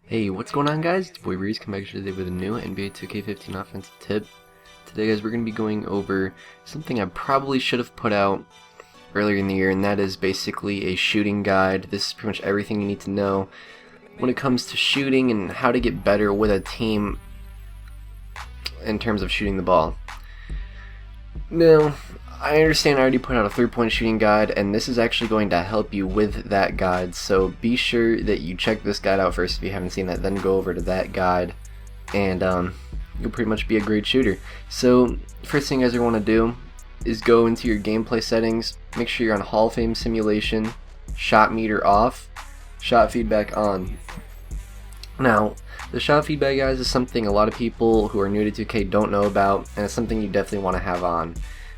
Hey, what's going on, guys? It's Boy Breeze coming back today with a new NBA 2K15 offensive tip. Today, guys, we're going to be going over something I probably should have put out earlier in the year, and that is basically a shooting guide. This is pretty much everything you need to know when it comes to shooting and how to get better with a team in terms of shooting the ball. Now, I understand I already put out a 3-point shooting guide, and this is actually going to help you with that guide, so be sure that you check this guide out first if you haven't seen that, then go over to that guide, and you'll pretty much be a great shooter. So, first thing you guys are want to do is go into your gameplay settings, make sure you're on Hall of Fame simulation, shot meter off, shot feedback on. Now, the shot feedback, guys, is something a lot of people who are new to 2K don't know about, and it's something you definitely want to have on.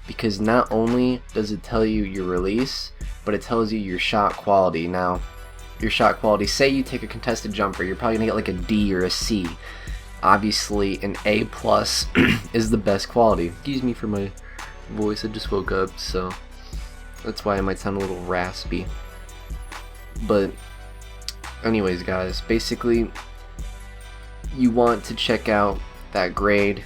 Because not only does it tell you your release, but it tells you your shot quality. Now, your shot quality, say you take a contested jumper, you're probably going to get like a D or a C. Obviously, an A plus is the best quality. Excuse me for my voice, I just woke up, so that's why I might sound a little raspy. But anyways, guys, basically, you want to check out that grade.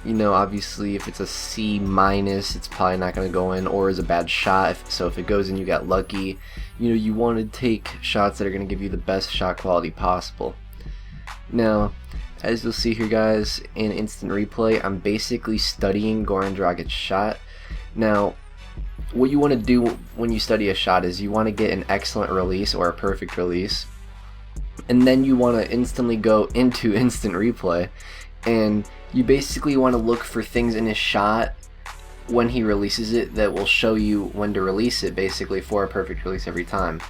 You know, obviously, if it's a C minus, it's probably not going to go in, or is a bad shot. So if it goes in, you got lucky. You know, you want to take shots that are going to give you the best shot quality possible. Now, as you'll see here, guys, in instant replay, I'm basically studying Goran Dragic's shot. Now, what you want to do when you study a shot is you want to get an excellent release or a perfect release, and then you want to instantly go into instant replay, and you basically want to look for things in his shot when he releases it that will show you when to release it, basically, for a perfect release every time.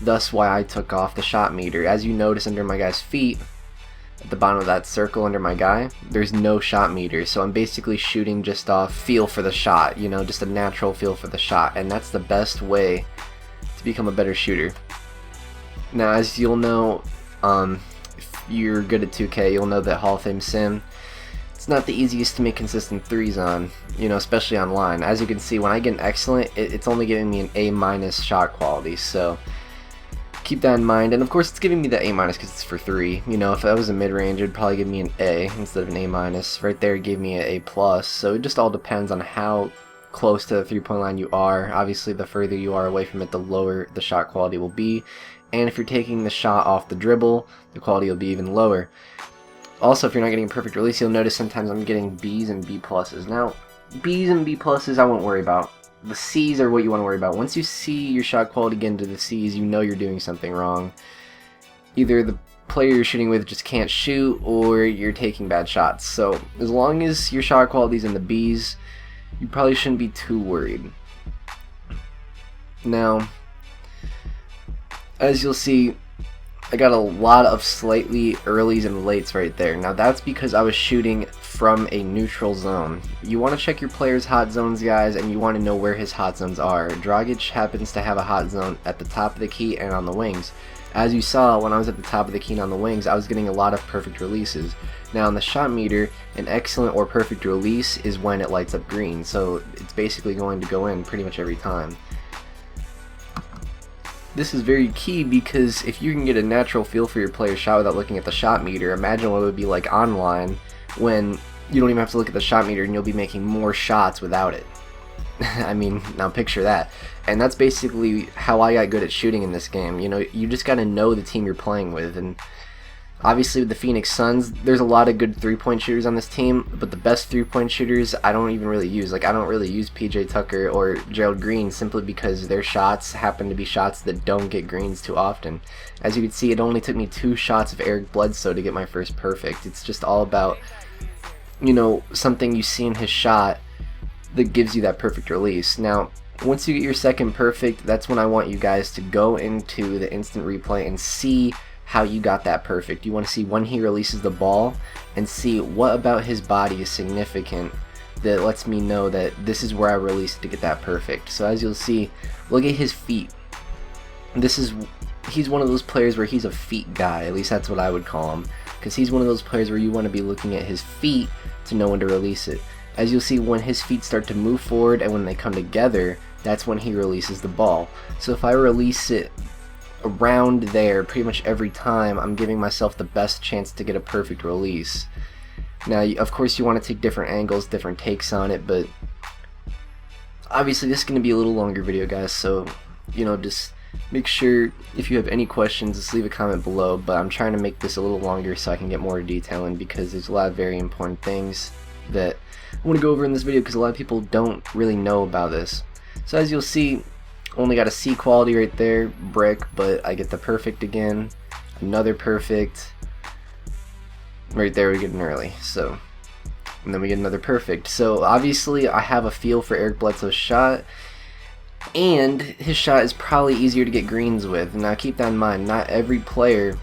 Thus why I took off the shot meter. As you notice under my guy's feet, at the bottom of that circle under my guy, there's no shot meter, so I'm basically shooting just off feel for the shot, you know, just a natural feel for the shot, and that's the best way to become a better shooter. Now, as you'll know, if you're good at 2K, you'll know that Hall of Fame Sim, it's not the easiest to make consistent threes on, you know, especially online. As you can see, when I get an excellent, it's only giving me an A minus shot quality, so keep that in mind. And of course, it's giving me the A minus because it's for 3. You know, if that was a mid-range, it'd probably give me an A instead of an A minus. Right there, it gave me an A plus. So it just all depends on how close to the 3-point line you are. Obviously, the further you are away from it, the lower the shot quality will be. And if you're taking the shot off the dribble, the quality will be even lower. Also, if you're not getting a perfect release, you'll notice sometimes I'm getting B's and B pluses. Now, B's and B pluses I won't worry about. The C's are what you want to worry about. Once you see your shot quality get into the C's, you know you're doing something wrong. Either the player you're shooting with just can't shoot, or you're taking bad shots. So, as long as your shot quality's in the B's, you probably shouldn't be too worried. Now, as you'll see, I got a lot of slightly earlies and lates right there. Now that's because I was shooting from a neutral zone. You want to check your player's hot zones, guys, and you want to know where his hot zones are. Dragic happens to have a hot zone at the top of the key and on the wings. As you saw, when I was at the top of the key and on the wings, I was getting a lot of perfect releases. Now on the shot meter, an excellent or perfect release is when it lights up green, so it's basically going to go in pretty much every time. This is very key because if you can get a natural feel for your player's shot without looking at the shot meter, imagine what it would be like online when you don't even have to look at the shot meter and you'll be making more shots without it. I mean, now picture that. And that's basically how I got good at shooting in this game. You know, you just gotta know the team you're playing with, and obviously with the Phoenix Suns, there's a lot of good 3-point shooters on this team, but the best 3-point shooters I don't even really use. Like, I don't really use PJ Tucker or Gerald Green simply because their shots happen to be shots that don't get greens too often. As you can see, it only took me 2 shots of Eric Bledsoe to get my first perfect. It's just all about, you know, something you see in his shot that gives you that perfect release. Now, once you get your second perfect, that's when I want you guys to go into the instant replay and see how you got that perfect. You want to see when he releases the ball and see what about his body is significant that lets me know that this is where I released to get that perfect. So as you'll see, look at his feet. He's one of those players where he's a feet guy, at least that's what I would call him, because he's one of those players where you want to be looking at his feet to know when to release it. As you'll see, when his feet start to move forward and when they come together, that's when he releases the ball. So if I release it around there pretty much every time, I'm giving myself the best chance to get a perfect release. Now, of course, you want to take different angles, different takes on it, but obviously this is going to be a little longer video, guys, so, you know, just make sure if you have any questions, just leave a comment below, but I'm trying to make this a little longer so I can get more detail in, because there's a lot of very important things that I want to go over in this video, because a lot of people don't really know about this. So as you'll see, only got a C quality right there, brick, but I get the perfect again, another perfect, right there we get an early, so, and then we get another perfect. So obviously I have a feel for Eric Bledsoe's shot, and his shot is probably easier to get greens with. Now keep that in mind, not every player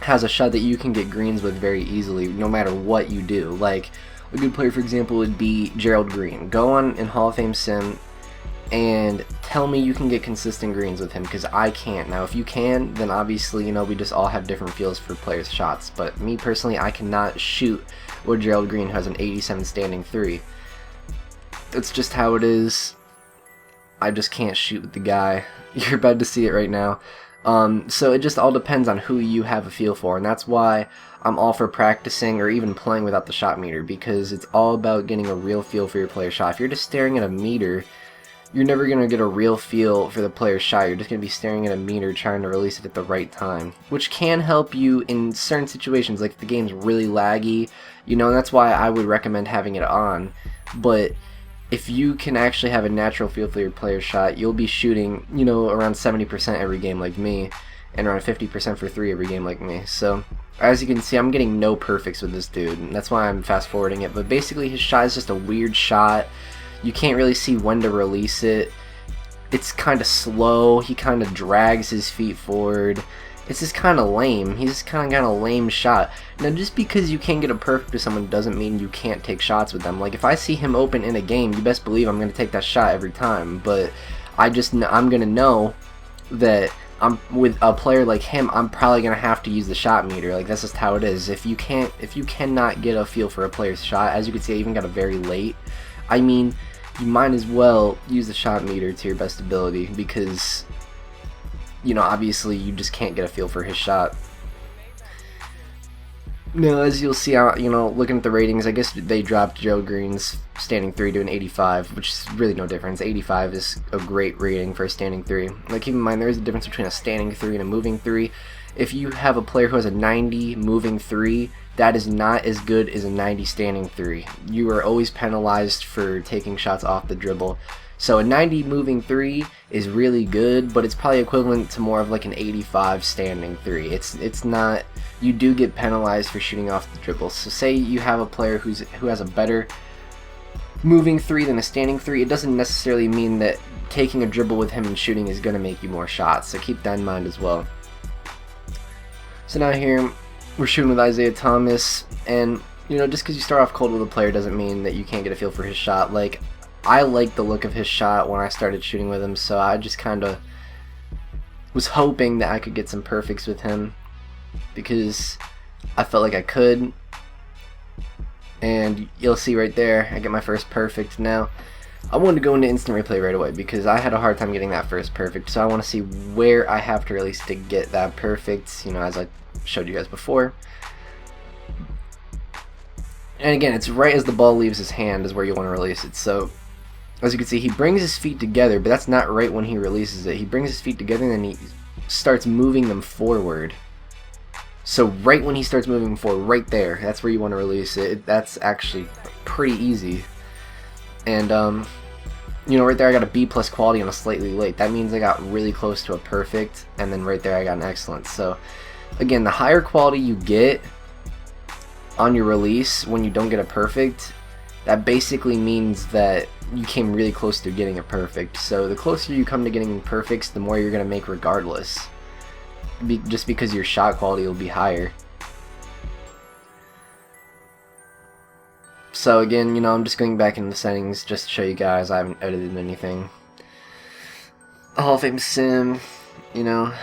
has a shot that you can get greens with very easily, no matter what you do. Like, a good player, for example, would be Gerald Green. Go on in Hall of Fame Sim and tell me you can get consistent greens with him, because I can't. Now if you can, then obviously, you know, we just all have different feels for players' shots, but me personally, I cannot shoot with Gerald Green, who has an 87 standing 3. That's just how it is. I just can't shoot with the guy. You're about to see it right now. So it just all depends on who you have a feel for, and that's why I'm all for practicing or even playing without the shot meter, because it's all about getting a real feel for your player's shot. If you're just staring at a meter, you're never going to get a real feel for the player's shot. You're just going to be staring at a meter trying to release it at the right time, which can help you in certain situations, like if the game's really laggy, you know, and that's why I would recommend having it on. But if you can actually have a natural feel for your player's shot, you'll be shooting, you know, around 70% every game like me, and around 50% for 3 every game like me. So as you can see, I'm getting no perfects with this dude, and that's why I'm fast forwarding it. But basically his shot is just a weird shot. You can't really see when to release it. It's kind of slow. He kind of drags his feet forward. It's just kind of lame. He's just kind of got a lame shot. Now, just because you can't get a perfect with someone doesn't mean you can't take shots with them. Like, if I see him open in a game, you best believe I'm going to take that shot every time. But I'm going to know that with a player like him, I'm probably going to have to use the shot meter. Like, that's just how it is. If you cannot get a feel for a player's shot, as you can see, I even got a very late. I mean, you might as well use the shot meter to your best ability, because, you know, obviously you just can't get a feel for his shot. Now, as you'll see, you know, looking at the ratings, I guess they dropped Gerald Green's standing 3 to an 85, which is really no difference. 85 is a great rating for a standing 3. Like, keep in mind, there is a difference between a standing 3 and a moving 3. If you have a player who has a 90 moving 3, that is not as good as a 90 standing 3. You are always penalized for taking shots off the dribble. So a 90 moving 3 is really good, but it's probably equivalent to more of like an 85 standing 3. It's not. You do get penalized for shooting off the dribble. So say you have a player who has a better moving 3 than a standing 3, it doesn't necessarily mean that taking a dribble with him and shooting is going to make you more shots. So keep that in mind as well. So now here we're shooting with Isaiah Thomas, and you know, just because you start off cold with a player doesn't mean that you can't get a feel for his shot. Like, I liked the look of his shot when I started shooting with him, so I just kind of was hoping that I could get some perfects with him, because I felt like I could. And you'll see right there, I get my first perfect. Now, I wanted to go into instant replay right away, because I had a hard time getting that first perfect, so I want to see where I have to release to get that perfect, you know, as I showed you guys before. And again, it's right as the ball leaves his hand is where you want to release it. So as you can see, he brings his feet together, but that's not right when he releases it. He brings his feet together and then he starts moving them forward. So right when he starts moving forward, right there, that's where you want to release it. That's actually pretty easy. And you know, right there I got a B+ quality on a slightly late. That means I got really close to a perfect, and then right there I got an excellent. So again, the higher quality you get on your release when you don't get a perfect, that basically means that you came really close to getting a perfect. So the closer you come to getting perfects, the more you're going to make regardless. Just because your shot quality will be higher. So again, you know, I'm just going back into the settings just to show you guys I haven't edited anything. Hall of Fame Sim, you know,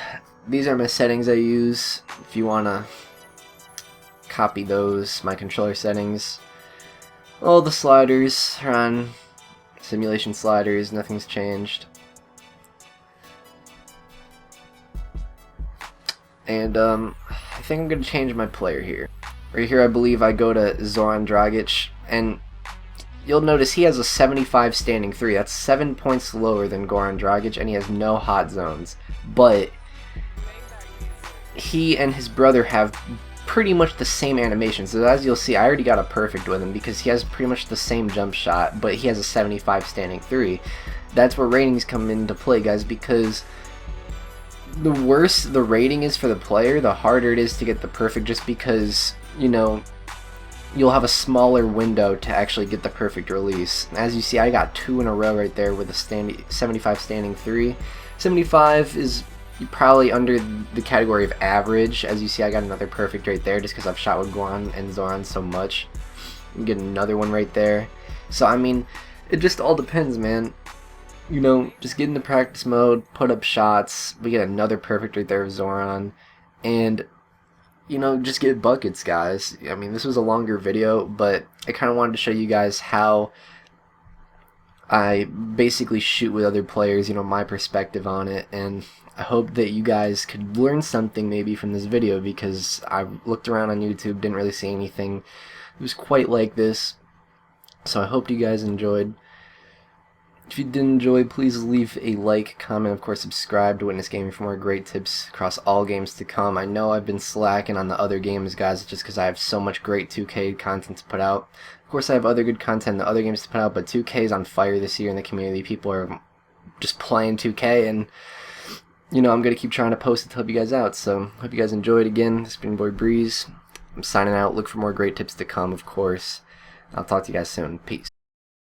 these are my settings I use. If you want to copy those, my controller settings. All the sliders are on simulation sliders, nothing's changed. And I think I'm going to change my player here. Right here I believe I go to Zoran Dragic, and you'll notice he has a 75 standing 3. That's 7 points lower than Goran Dragic, and he has no hot zones. But he and his brother have pretty much the same animation. So as you'll see, I already got a perfect with him because he has pretty much the same jump shot, but he has a 75 standing 3. That's where ratings come into play, guys, because the worse the rating is for the player, the harder it is to get the perfect, just because, you know, you'll have a smaller window to actually get the perfect release. As you see, I got 2 in a row right there with a 75 standing 3. 75 is probably under the category of average. As you see, I got another perfect right there just because I've shot with Goran and Zoran so much. You get another one right there. So I mean, it just all depends, man. You know, just get into practice mode, put up shots. We get another perfect right there of Zoran, and you know, just get buckets, guys. I mean, this was a longer video, but I kind of wanted to show you guys how I basically shoot with other players, you know, my perspective on it, and I hope that you guys could learn something maybe from this video, because I looked around on YouTube, didn't really see anything it was quite like this. So I hope you guys enjoyed. If you did enjoy, please leave a like, comment, of course subscribe to Witness Gaming for more great tips across all games to come. I know I've been slacking on the other games, guys, just because I have so much great 2K content to put out. Of course I have other good content in the other games to put out, but 2K is on fire this year in the community. People are just playing 2K, and you know, I'm going to keep trying to post it to help you guys out. So hope you guys enjoyed. Again, this has been Boy Breeze. I'm signing out. Look for more great tips to come, of course. I'll talk to you guys soon. Peace.